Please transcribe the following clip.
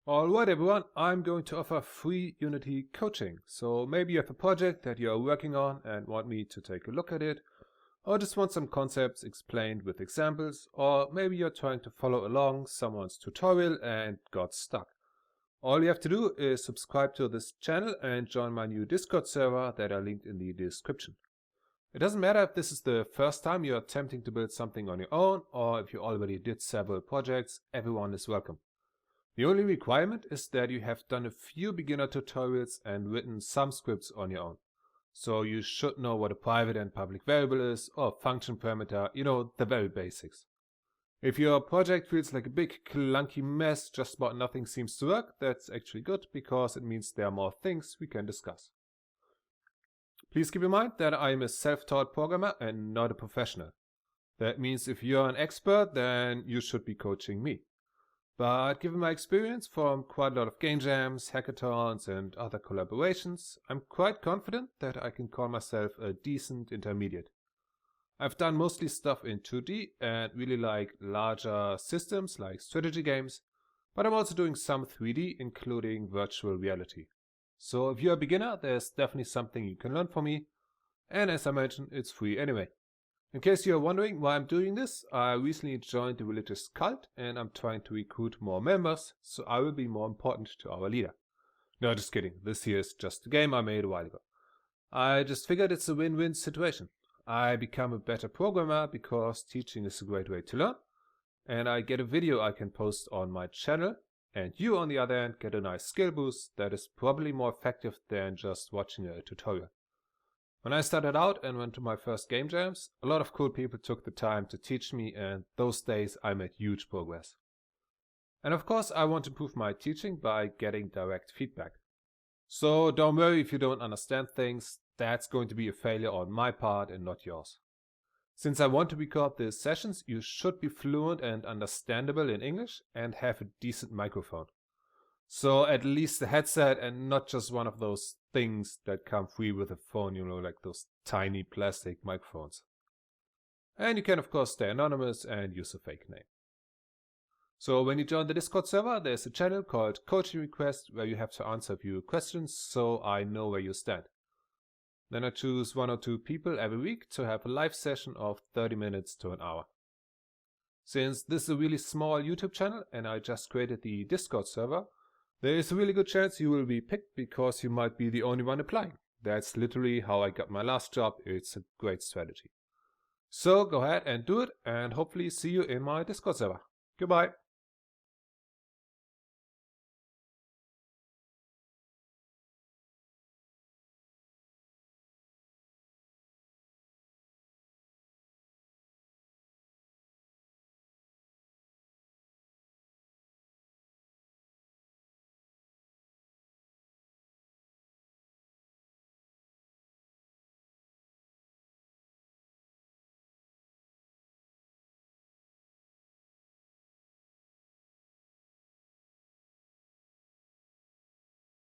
Alright everyone, I'm going to offer free Unity coaching. So maybe you have a project that you're working on and want me to take a look at it, or just want some concepts explained with examples, or maybe you're trying to follow along someone's tutorial and got stuck. All you have to do is subscribe to this channel and join my new Discord server that I linked in the description. It doesn't matter if this is the first time you're attempting to build something on your own, or if you already did several projects, everyone is welcome. The only requirement is that you have done a few beginner tutorials and written some scripts on your own. So you should know what a private and public variable is, or function parameter, the very basics. If your project feels like a big clunky mess, just about nothing seems to work, that's actually good, because it means there are more things we can discuss. Please keep in mind that I am a self-taught programmer and not a professional. That means if you're an expert, then you should be coaching me. But given my experience from quite a lot of game jams, hackathons and other collaborations, I'm quite confident that I can call myself a decent intermediate. I've done mostly stuff in 2D and really like larger systems like strategy games, but I'm also doing some 3D, including virtual reality. So if you're a beginner, there's definitely something you can learn from me, and as I mentioned, it's free anyway. In case you're wondering why I'm doing this, I recently joined a religious cult and I'm trying to recruit more members, so I will be more important to our leader. No, just kidding, this here is just a game I made a while ago. I just figured it's a win-win situation. I become a better programmer because teaching is a great way to learn, and I get a video I can post on my channel, and you on the other hand get a nice skill boost that is probably more effective than just watching a tutorial. When I started out and went to my first game jams, a lot of cool people took the time to teach me, and those days I made huge progress. And of course I want to improve my teaching by getting direct feedback. So don't worry if you don't understand things, that's going to be a failure on my part and not yours. Since I want to record these sessions, you should be fluent and understandable in English and have a decent microphone. So at least a headset and not just one of those things that come free with a phone, like those tiny plastic microphones. And you can of course stay anonymous and use a fake name. So when you join the Discord server, there's a channel called Coaching Request where you have to answer a few questions so I know where you stand. Then I choose 1 or 2 people every week to have a live session of 30 minutes to an hour. Since this is a really small YouTube channel and I just created the Discord server, there is a really good chance you will be picked because you might be the only one applying. That's literally how I got my last job. It's a great strategy. So go ahead and do it, and hopefully see you in my Discord server. Goodbye.